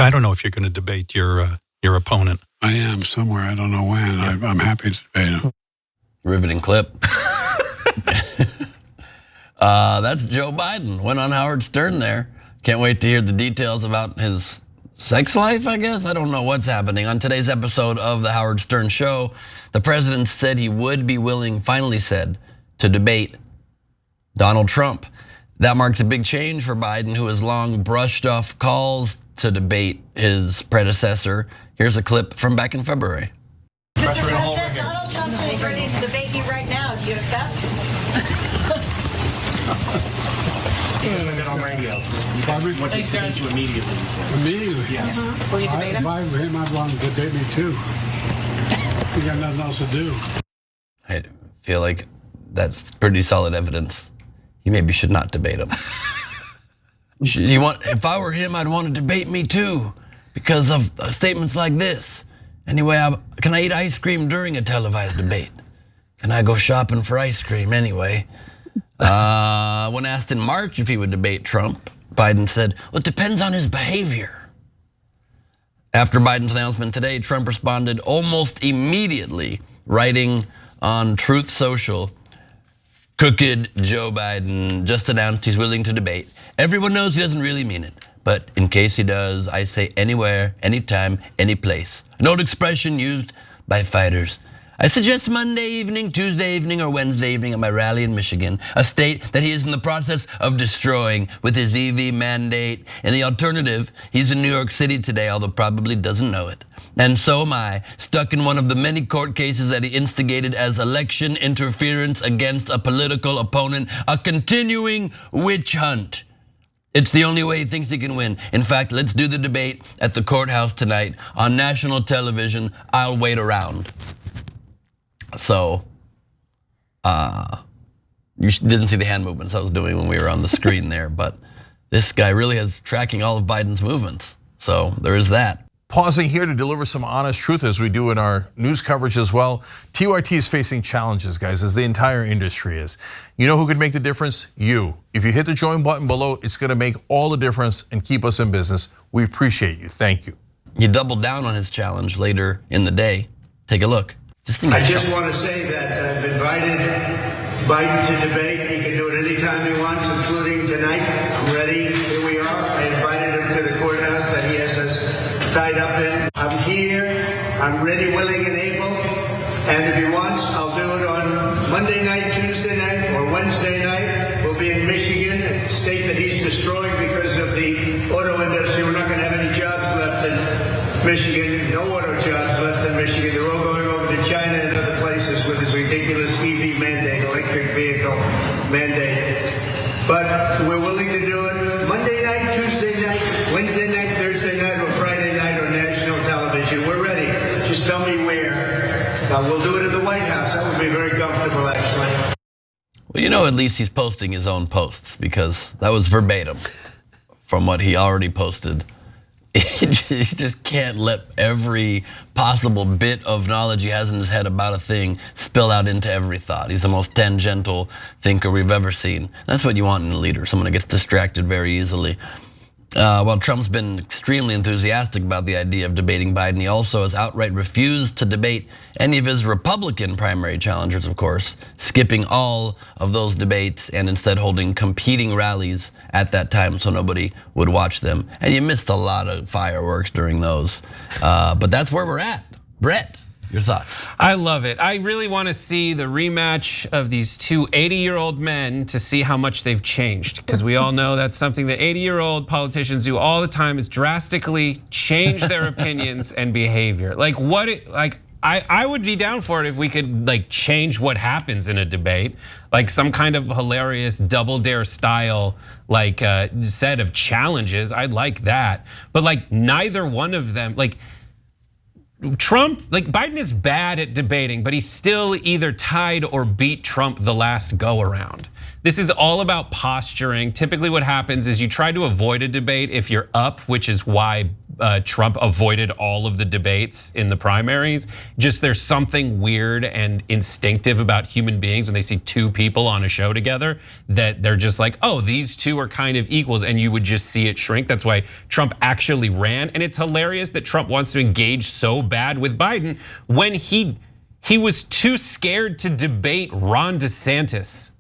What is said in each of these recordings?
I don't know if you're going to debate your opponent. I am somewhere. I don't know when. I'm happy to debate him. Riveting clip. That's Joe Biden. Went on Howard Stern there. Can't wait to hear the details about his sex life, I guess. I don't know what's happening. On today's episode of the Howard Stern Show, the president said he would be willing, finally said, to debate Donald Trump. That marks a big change for Biden, who has long brushed off calls to debate his predecessor. Here's a clip from back in February. Mr. President, Donald Trump is ready to debate you right now. Do you accept? On radio. What he's going to immediately, he says. Immediately? Yes. Will you debate him? If I were him, I'd want him to debate me too. We got nothing else to do. I feel like that's pretty solid evidence. He maybe should not debate him. If I were him, I'd want to debate me too, because of statements like this. Anyway, can I eat ice cream during a televised debate? Can I go shopping for ice cream anyway? When asked in March if he would debate Trump, Biden said, well, it depends on his behavior. After Biden's announcement today, Trump responded almost immediately, writing on Truth Social, "Crooked Joe Biden just announced he's willing to debate. Everyone knows he doesn't really mean it. But in case he does, I say anywhere, anytime, any place. An old expression used by fighters. I suggest Monday evening, Tuesday evening, or Wednesday evening at my rally in Michigan, a state that he is in the process of destroying with his EV mandate. And the alternative, he's in New York City today, although probably doesn't know it. And so am I, stuck in one of the many court cases that he instigated as election interference against a political opponent, a continuing witch hunt. It's the only way he thinks he can win. In fact, let's do the debate at the courthouse tonight on national television. I'll wait around." So, you didn't see the hand movements I was doing when we were on the screen there, but this guy really is tracking all of Biden's movements. So there is that. Pausing here to deliver some honest truth as we do in our news coverage as well. TYT is facing challenges, guys, as the entire industry is. You know who could make the difference? You. If you hit the join button below, it's gonna make all the difference and keep us in business. We appreciate you, thank you. He doubled down on his challenge later in the day. Take a look. I just want to say that I've invited Biden to debate. He can do it anytime he wants, including tonight. I'm ready. Here we are. I invited him to the courthouse that he has us tied up in. I'm here. I'm ready, willing, and able. And if he wants, I'll do it on Monday night, Tuesday night, or Wednesday night. We'll be in Michigan, a state that he's destroying because of the auto industry. We're not going to have any jobs left in Michigan. No auto jobs left in Michigan. They're all going over to China and other places with his ridiculous EV mandate, electric vehicle mandate. But we're willing to do it Monday night, Tuesday night, Wednesday night, Thursday night, or Friday night on national television. We're ready. Just tell me where. We'll do it in the White House. That would be very comfortable, actually. Well, you know, at least he's posting his own posts, because that was verbatim from what he already posted. He just can't let every possible bit of knowledge he has in his head about a thing spill out into every thought. He's the most tangential thinker we've ever seen. That's what you want in a leader, someone who gets distracted very easily. While Trump's been extremely enthusiastic about the idea of debating Biden, he also has outright refused to debate any of his Republican primary challengers, of course, skipping all of those debates and instead holding competing rallies at that time so nobody would watch them. And you missed a lot of fireworks during those. But that's where we're at. Brett, your thoughts? I love it. I really want to see the rematch of these two 80-year-old men to see how much they've changed. Because we all know that's something that 80-year-old politicians do all the time, is drastically change their opinions and behavior. Like I would be down for it if we could like change what happens in a debate, like some kind of hilarious double dare style like set of challenges. I'd like that. But like neither one of them, like Trump, like Biden is bad at debating, but he still either tied or beat Trump the last go around. This is all about posturing. Typically what happens is you try to avoid a debate if you're up, which is why Trump avoided all of the debates in the primaries. Just there's something weird and instinctive about human beings when they see two people on a show together that they're just like, oh, these two are kind of equals, and you would just see it shrink. That's why Trump actually ran. And it's hilarious that Trump wants to engage so bad with Biden when he was too scared to debate Ron DeSantis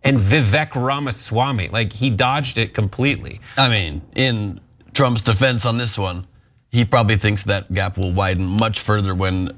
and Vivek Ramaswamy. Like, he dodged it completely. I mean, in Trump's defense on this one, he probably thinks that gap will widen much further when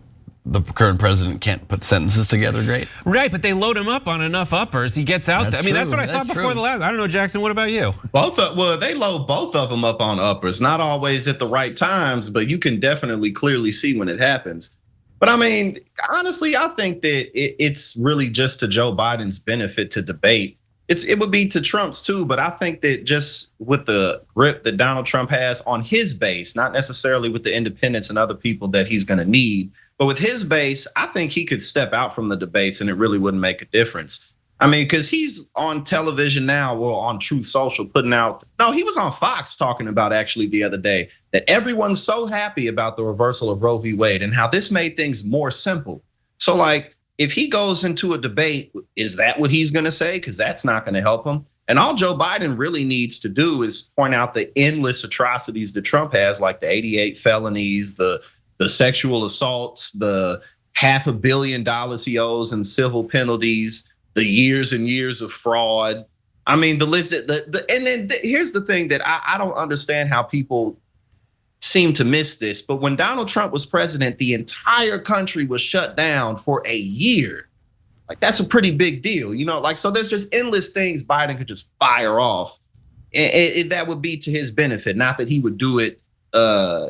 the current president can't put sentences together great. Right, but they load him up on enough uppers, he gets out there. I mean, that's what I thought before the last. I don't know, Jackson, what about you? They load both of them up on uppers, not always at the right times, but you can definitely clearly see when it happens. But I mean, honestly, I think that it's really just to Joe Biden's benefit to debate. It would be to Trump's too, but I think that just with the grip that Donald Trump has on his base, not necessarily with the independents and other people that he's going to need, but with his base, I think he could step out from the debates and it really wouldn't make a difference. I mean, because he's on television now, well, on Truth Social, he was on Fox talking about actually the other day that everyone's so happy about the reversal of Roe v. Wade and how this made things more simple. So like, if he goes into a debate, is that what he's gonna say? Because that's not gonna help him. And all Joe Biden really needs to do is point out the endless atrocities that Trump has, like the 88 felonies, the sexual assaults, the $500 million he owes in civil penalties, the years and years of fraud. I mean, the list, here's the thing that I don't understand how people seem to miss this, but when Donald Trump was president, the entire country was shut down for a year. Like, that's a pretty big deal, so there's just endless things Biden could just fire off. And that would be to his benefit, not that he would do it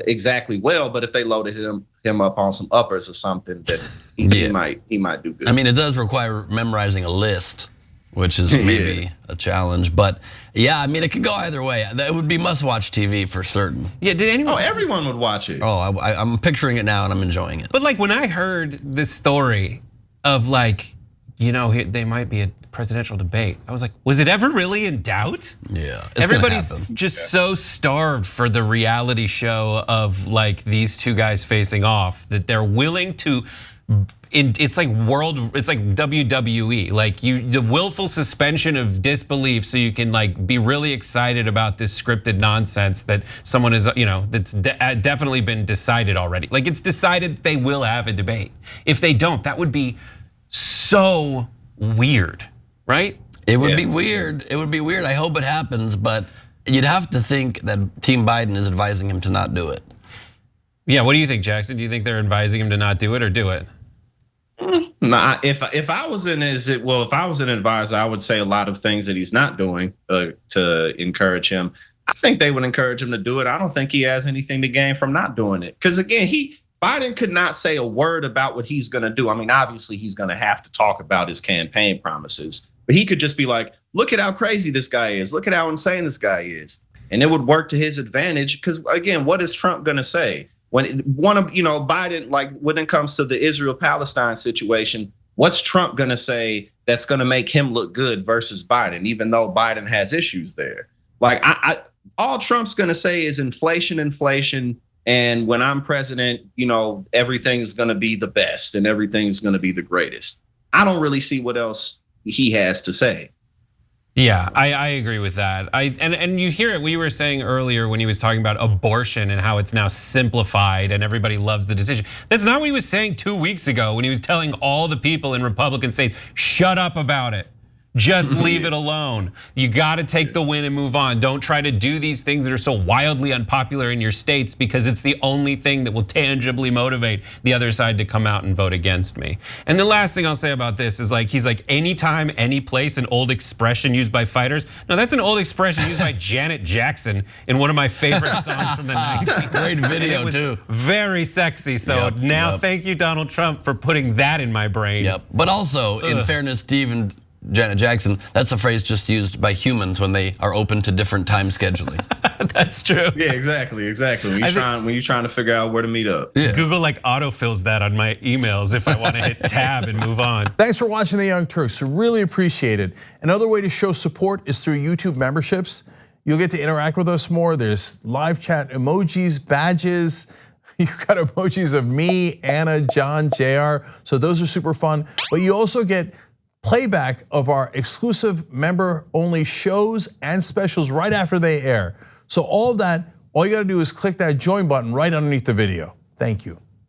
exactly well, but if they loaded him up on some uppers or something, then he might do good. I mean, it does require memorizing a list, which is maybe a challenge, but yeah, I mean, it could go either way. That would be must-watch TV for certain. Yeah, did anyone? Oh, everyone would watch it. Oh, I'm picturing it now and I'm enjoying it. But like when I heard this story of like, they might be a presidential debate, I was like, was it ever really in doubt? Yeah, everybody's just so starved for the reality show of like these two guys facing off that they're willing to. It's like WWE, like the willful suspension of disbelief, so you can like be really excited about this scripted nonsense that someone is, that's definitely been decided already. Like, it's decided they will have a debate. If they don't, that would be so weird, right? It would be weird. It would be weird. I hope it happens, but you'd have to think that Team Biden is advising him to not do it. Yeah, what do you think, Jackson? Do you think they're advising him to not do it or do it? Nah, if I was an advisor, I would say a lot of things that he's not doing to encourage him. I think they would encourage him to do it. I don't think he has anything to gain from not doing it. Because again, Biden could not say a word about what he's gonna do. I mean, obviously he's gonna have to talk about his campaign promises, but he could just be like, look at how crazy this guy is. Look at how insane this guy is. And it would work to his advantage. Because again, what is Trump gonna say? Biden, like when it comes to the Israel-Palestine situation, what's Trump gonna say that's gonna make him look good versus Biden, even though Biden has issues there? Like, all Trump's gonna say is inflation, and when I'm president, everything's gonna be the best and everything's gonna be the greatest. I don't really see what else he has to say. Yeah, I agree with that. And you hear it, we were saying earlier when he was talking about abortion and how it's now simplified and everybody loves the decision. That's not what he was saying 2 weeks ago when he was telling all the people in Republican states, shut up about it. Just leave it alone. You gotta take the win and move on. Don't try to do these things that are so wildly unpopular in your states because it's the only thing that will tangibly motivate the other side to come out and vote against me. And the last thing I'll say about this is like, he's like, anytime, any place, an old expression used by fighters. No, that's an old expression used by Janet Jackson in one of my favorite songs from the 90s. Great video too. Very sexy. So thank you, Donald Trump, for putting that in my brain. Yep, but also in fairness, Steve and Janet Jackson, that's a phrase just used by humans when they are open to different time scheduling. That's true. Yeah, exactly. When you're trying to figure out where to meet up. Yeah. Google like autofills that on my emails if I want to hit tab and move on. Thanks for watching The Young Turks. Really appreciate it. Another way to show support is through YouTube memberships. You'll get to interact with us more. There's live chat emojis, badges. You've got emojis of me, Anna, John, JR. So those are super fun. But you also get playback of our exclusive member-only shows and specials right after they air. So all of that, all you gotta do is click that join button right underneath the video. Thank you.